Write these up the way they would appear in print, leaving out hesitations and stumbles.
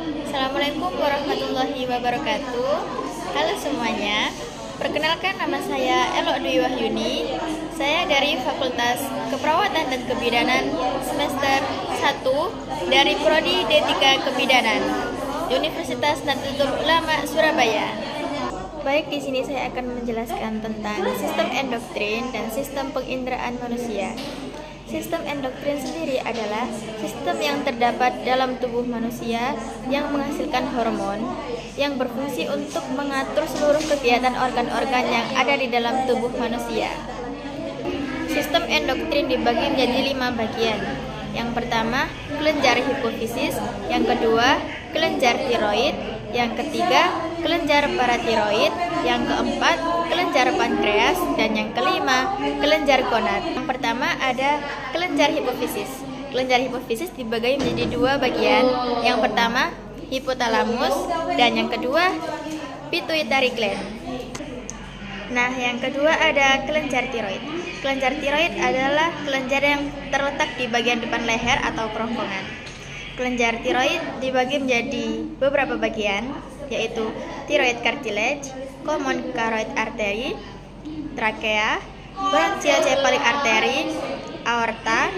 Assalamualaikum warahmatullahi wabarakatuh. Halo semuanya, perkenalkan nama saya Elok Dwi Wahyuni. Saya dari Fakultas Keperawatan dan Kebidanan semester 1 dari Prodi D3 Kebidanan, Universitas Nahdlatul Ulama Surabaya. Baik, di sini saya akan menjelaskan tentang sistem endoktrin dan sistem penginderaan manusia. Sistem endokrin sendiri adalah sistem yang terdapat dalam tubuh manusia yang menghasilkan hormon yang berfungsi untuk mengatur seluruh kegiatan organ-organ yang ada di dalam tubuh manusia. Sistem endokrin dibagi menjadi 5 bagian. Yang pertama, kelenjar hipofisis, yang kedua, kelenjar tiroid, yang ketiga, kelenjar paratiroid, yang keempat, kelenjar pankreas, dan yang kelima, kelenjar gonad. Yang pertama ada kelenjar hipofisis. Kelenjar hipofisis dibagi menjadi 2 bagian. Yang pertama, hipotalamus, dan yang kedua, pituitary gland. Nah, yang kedua ada kelenjar tiroid. Kelenjar tiroid adalah kelenjar yang terletak di bagian depan leher atau kerongkongan. Kelenjar tiroid dibagi menjadi beberapa bagian, yaitu thyroid cartilage, common carotid artery, trachea, branchiocephalic artery, aorta,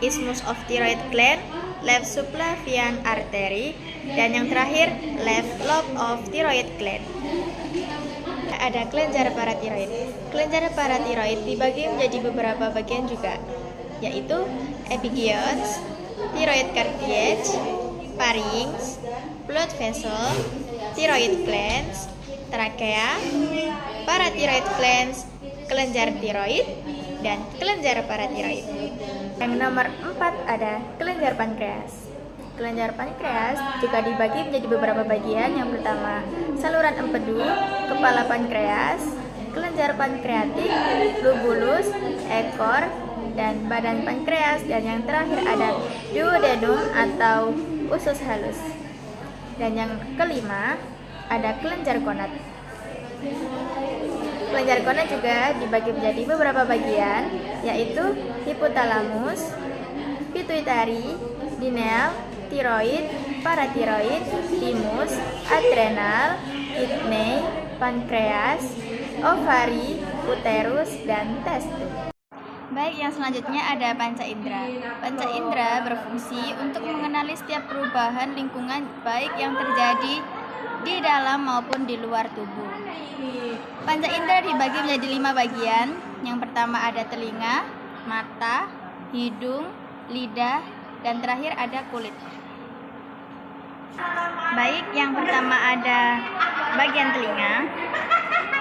isthmus of thyroid gland, left subclavian artery, dan yang terakhir left lobe of thyroid gland. Ada kelenjar paratiroid. Kelenjar paratiroid dibagi menjadi beberapa bagian juga, yaitu epigeios, thyroid cartilage, pharynx, blood vessel, thyroid glands, trachea, parathyroid glands, kelenjar tiroid, dan kelenjar paratiroid. Yang nomor 4 ada kelenjar pankreas. Kelenjar pankreas juga dibagi menjadi beberapa bagian. Yang pertama, saluran empedu, kepala pankreas, kelenjar pankreatik, lobulus, ekor, dan badan pankreas, dan yang terakhir ada duodenum atau usus halus. Dan yang kelima ada kelenjar gonad. Kelenjar gonad juga dibagi menjadi beberapa bagian, yaitu hipotalamus, pituitary, pineal, tiroid, paratiroid, thymus, adrenal, kidney, pankreas, ovari, uterus, dan testis. Baik, yang selanjutnya ada panca indera. Panca indera berfungsi untuk mengenali setiap perubahan lingkungan baik yang terjadi di dalam maupun di luar tubuh. Panca indera dibagi menjadi 5 bagian. Yang pertama ada telinga, mata, hidung, lidah, dan terakhir ada kulit. Baik, yang pertama ada bagian telinga.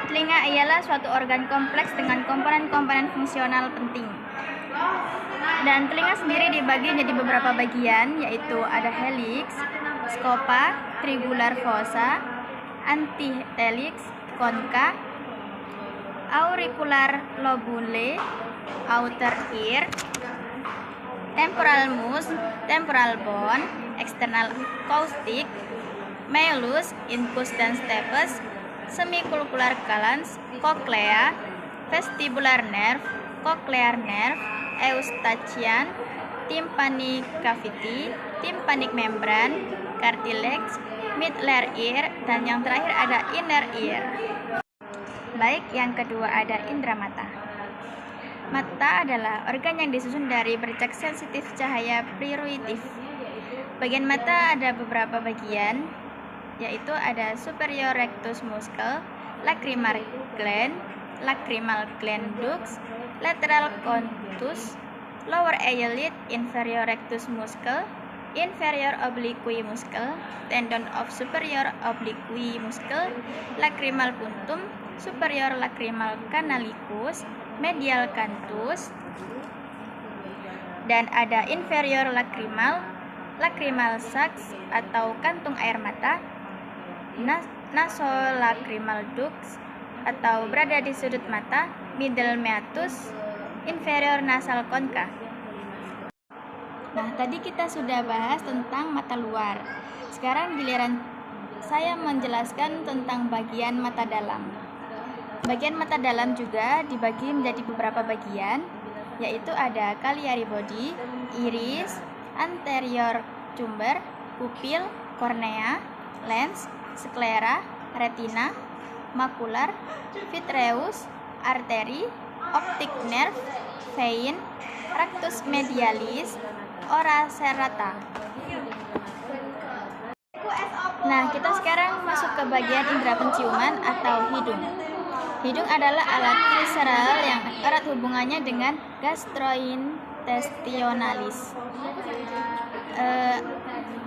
Telinga ialah suatu organ kompleks dengan komponen-komponen fungsional penting. Dan telinga sendiri dibagi menjadi beberapa bagian, yaitu ada helix, scopa, tribular fossa, antihelix, concha, auricular lobule, outer ear, temporal mus, temporal bone, external acoustic, meulus, incus dan stapes, semiculcular glands, cochlea, vestibular nerve, cochlear nerve, eustachian, tympanic cavity, tympanic membrane, cartilage, midler ear, dan yang terakhir ada inner ear. Baik, yang kedua ada indera mata. Mata adalah organ yang disusun dari bercak sensitif cahaya pruritif. Bagian mata ada beberapa bagian, yaitu ada superior rectus muscle, lacrimal gland ducts, lateral contus, lower eyelid, inferior rectus muscle, inferior oblique muscle, tendon of superior oblique muscle, lacrimal punctum, superior lacrimal canalicus, medial canthus, dan ada inferior lacrimal sacs atau kantung air mata, nasolacrimal ducts atau berada di sudut mata, middle meatus, inferior nasal concha. Nah, tadi kita sudah bahas tentang mata luar. Sekarang giliran saya menjelaskan tentang bagian mata dalam. Bagian mata dalam juga dibagi menjadi beberapa bagian, yaitu ada ciliary body, iris, anterior chamber, pupil, kornea, lens, sklera, retina, makular, vitreus, arteri, optik nerve, vein, rectus medialis, ora serrata. Nah, kita sekarang masuk ke bagian indera penciuman atau hidung. Hidung adalah alat visceral yang erat hubungannya dengan gastrointestinalis.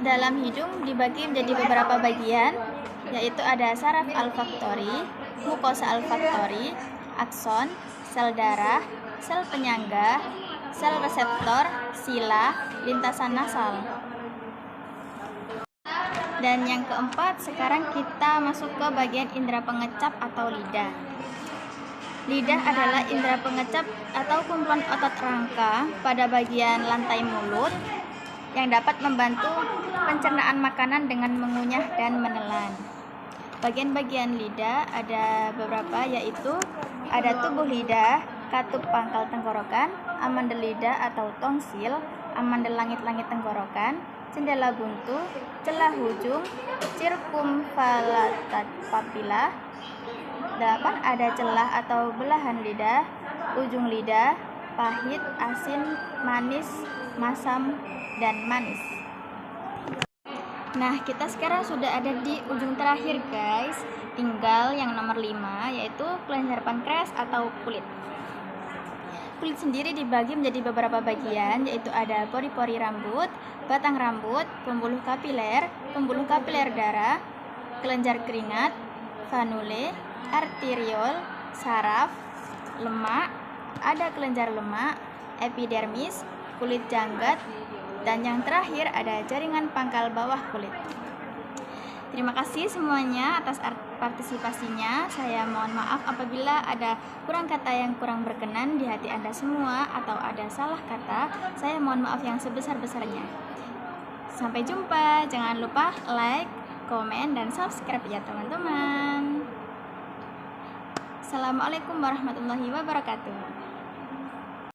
Dalam hidung dibagi menjadi beberapa bagian, yaitu ada saraf olfaktori, mukosa olfaktori, akson, sel darah, sel penyangga, sel reseptor, sila, lintasan nasal. Dan yang keempat, sekarang kita masuk ke bagian indera pengecap atau lidah. Lidah adalah indera pengecap atau kumpulan otot rangka pada bagian lantai mulut yang dapat membantu pencernaan makanan dengan mengunyah dan menelan. Bagian-bagian lidah ada beberapa, yaitu ada tubuh lidah, katup pangkal tenggorokan, amandel lidah atau tongsil, amandel langit-langit tenggorokan, jendela buntu, celah hujung, circumvallatat papilla. 8. Ada celah atau belahan lidah, ujung lidah, pahit, asin, manis, masam, dan manis. Nah, kita sekarang sudah ada di ujung terakhir, guys. Tinggal yang nomor 5, yaitu kelenjar pankreas atau kulit. Kulit sendiri dibagi menjadi beberapa bagian, yaitu ada pori-pori rambut, batang rambut, pembuluh kapiler darah, kelenjar keringat, fanule, arteriol, saraf, lemak, ada kelenjar lemak, epidermis, kulit janggat, dan yang terakhir ada jaringan pangkal bawah kulit. Terima kasih semuanya atas partisipasinya. Saya mohon maaf apabila ada kurang kata yang kurang berkenan di hati Anda semua atau ada salah kata. Saya mohon maaf yang sebesar-besarnya. Sampai jumpa. Jangan lupa like, komen, dan subscribe ya teman-teman. Assalamualaikum warahmatullahi wabarakatuh.